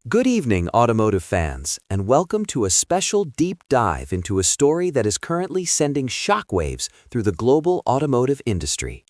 Good evening, automotive fans, and welcome to a special deep dive into a story that is currently sending shockwaves through the global automotive industry.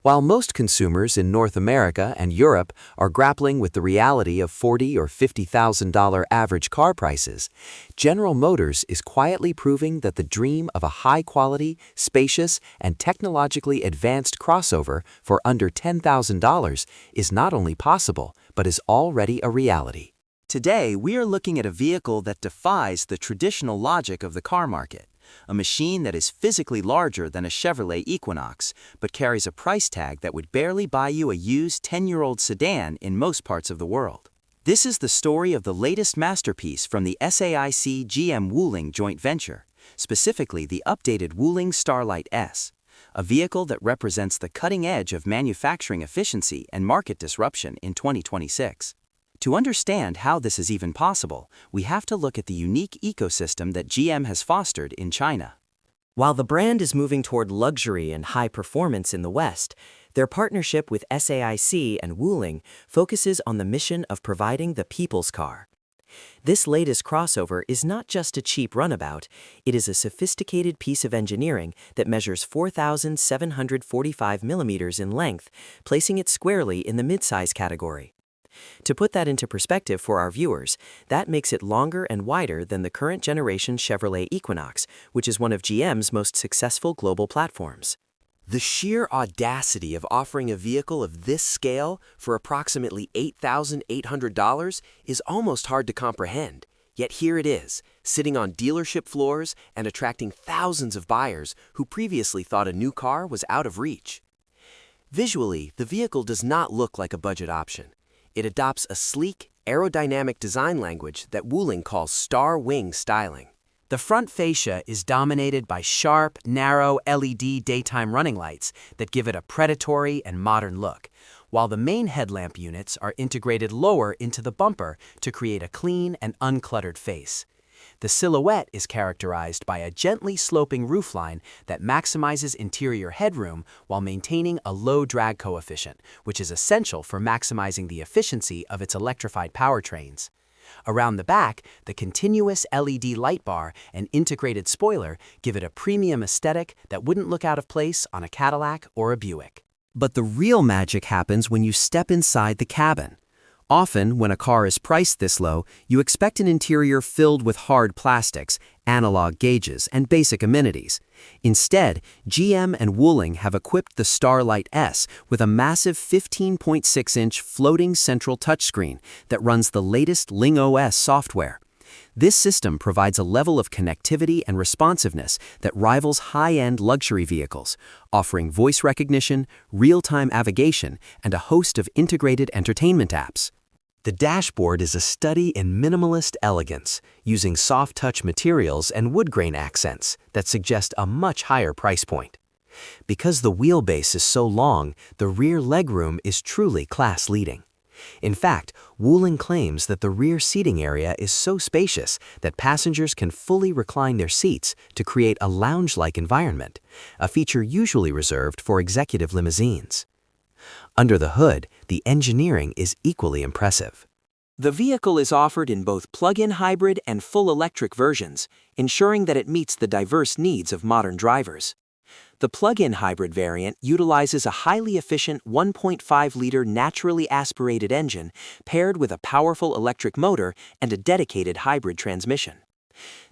While most consumers in North America and Europe are grappling with the reality of $40,000 or $50,000 average car prices, General Motors is quietly proving that the dream of a high-quality, spacious, and technologically advanced crossover for under $10,000 is not only possible, but is already a reality. Today, we are looking at a vehicle that defies the traditional logic of the car market, a machine that is physically larger than a Chevrolet Equinox, but carries a price tag that would barely buy you a used 10-year-old sedan in most parts of the world. This is the story of the latest masterpiece from the SAIC-GM-Wuling joint venture, specifically the updated Wuling Starlight S, a vehicle that represents the cutting edge of manufacturing efficiency and market disruption in 2026. To understand how this is even possible, we have to look at the unique ecosystem that GM has fostered in China. While the brand is moving toward luxury and high performance in the West, their partnership with SAIC and Wuling focuses on the mission of providing the people's car. This latest crossover is not just a cheap runabout, it is a sophisticated piece of engineering that measures 4,745 millimeters in length, placing it squarely in the midsize category. To put that into perspective for our viewers, that makes it longer and wider than the current generation Chevrolet Equinox, which is one of GM's most successful global platforms. The sheer audacity of offering a vehicle of this scale for approximately $8,800 is almost hard to comprehend. Yet here it is, sitting on dealership floors and attracting thousands of buyers who previously thought a new car was out of reach. Visually, the vehicle does not look like a budget option. It adopts a sleek, aerodynamic design language that Wuling calls star wing styling. The front fascia is dominated by sharp, narrow LED daytime running lights that give it a predatory and modern look, while the main headlamp units are integrated lower into the bumper to create a clean and uncluttered face. The silhouette is characterized by a gently sloping roofline that maximizes interior headroom while maintaining a low drag coefficient, which is essential for maximizing the efficiency of its electrified powertrains. Around the back, the continuous LED light bar and integrated spoiler give it a premium aesthetic that wouldn't look out of place on a Cadillac or a Buick. But the real magic happens when you step inside the cabin. Often, when a car is priced this low, you expect an interior filled with hard plastics, analog gauges, and basic amenities. Instead, GM and Wuling have equipped the Starlight S with a massive 15.6-inch floating central touchscreen that runs the latest Ling OS software. This system provides a level of connectivity and responsiveness that rivals high-end luxury vehicles, offering voice recognition, real-time navigation, and a host of integrated entertainment apps. The dashboard is a study in minimalist elegance, using soft-touch materials and wood grain accents that suggest a much higher price point. Because the wheelbase is so long, the rear legroom is truly class-leading. In fact, Wuling claims that the rear seating area is so spacious that passengers can fully recline their seats to create a lounge-like environment, a feature usually reserved for executive limousines. Under the hood, the engineering is equally impressive. The vehicle is offered in both plug-in hybrid and full electric versions, ensuring that it meets the diverse needs of modern drivers. The plug-in hybrid variant utilizes a highly efficient 1.5-liter naturally aspirated engine paired with a powerful electric motor and a dedicated hybrid transmission.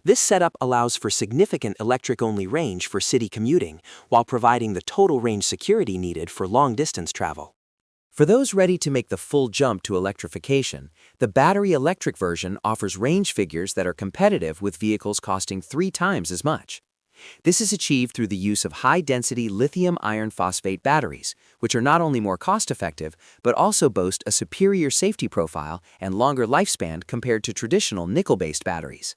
This setup allows for significant electric-only range for city commuting, while providing the total range security needed for long-distance travel. For those ready to make the full jump to electrification, the battery electric version offers range figures that are competitive with vehicles costing 3 times as much. This is achieved through the use of high-density lithium iron phosphate batteries, which are not only more cost-effective, but also boast a superior safety profile and longer lifespan compared to traditional nickel-based batteries.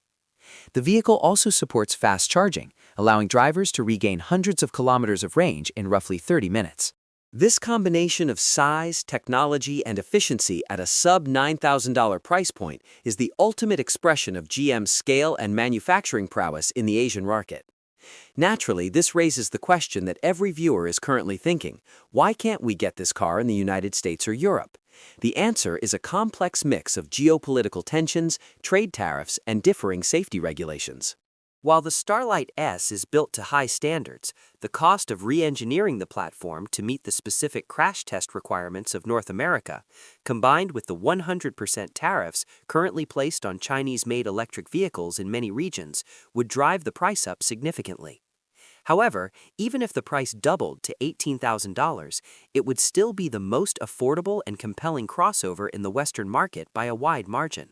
The vehicle also supports fast charging, allowing drivers to regain hundreds of kilometers of range in roughly 30 minutes. This combination of size, technology, and efficiency at a sub-$9,000 price point is the ultimate expression of GM's scale and manufacturing prowess in the Asian market. Naturally, this raises the question that every viewer is currently thinking: why can't we get this car in the United States or Europe? The answer is a complex mix of geopolitical tensions, trade tariffs, and differing safety regulations. While the Starlight S is built to high standards, the cost of re-engineering the platform to meet the specific crash test requirements of North America, combined with the 100% tariffs currently placed on Chinese-made electric vehicles in many regions, would drive the price up significantly. However, even if the price doubled to $18,000, it would still be the most affordable and compelling crossover in the Western market by a wide margin.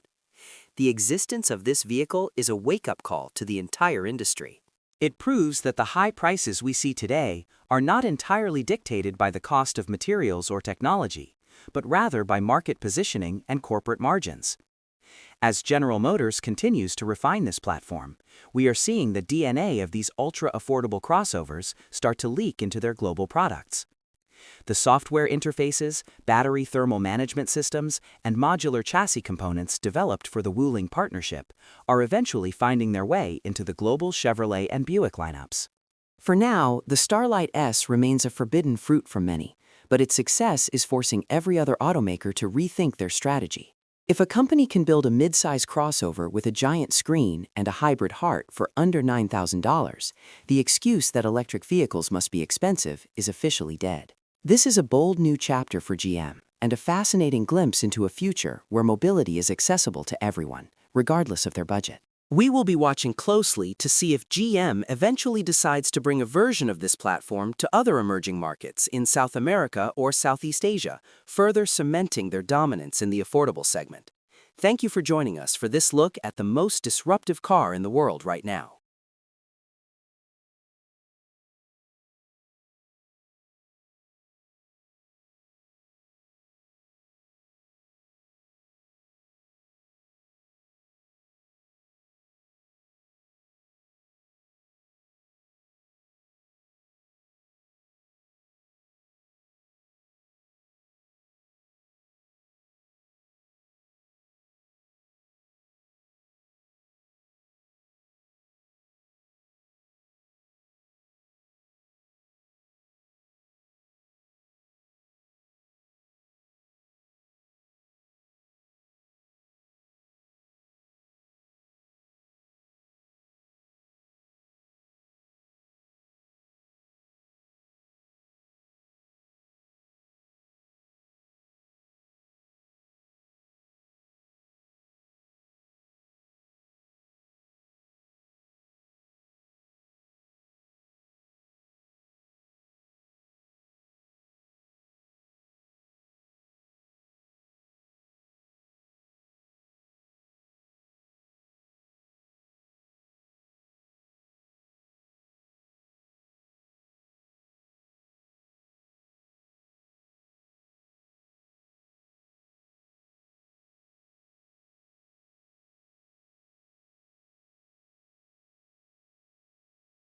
The existence of this vehicle is a wake-up call to the entire industry. It proves that the high prices we see today are not entirely dictated by the cost of materials or technology, but rather by market positioning and corporate margins. As General Motors continues to refine this platform, we are seeing the DNA of these ultra-affordable crossovers start to leak into their global products. The software interfaces, battery thermal management systems, and modular chassis components developed for the Wuling partnership are eventually finding their way into the global Chevrolet and Buick lineups. For now, the Starlight S remains a forbidden fruit from many, but its success is forcing every other automaker to rethink their strategy. If a company can build a mid-size crossover with a giant screen and a hybrid heart for under $9,000, the excuse that electric vehicles must be expensive is officially dead. This is a bold new chapter for GM, and a fascinating glimpse into a future where mobility is accessible to everyone, regardless of their budget. We will be watching closely to see if GM eventually decides to bring a version of this platform to other emerging markets in South America or Southeast Asia, further cementing their dominance in the affordable segment. Thank you for joining us for this look at the most disruptive car in the world right now.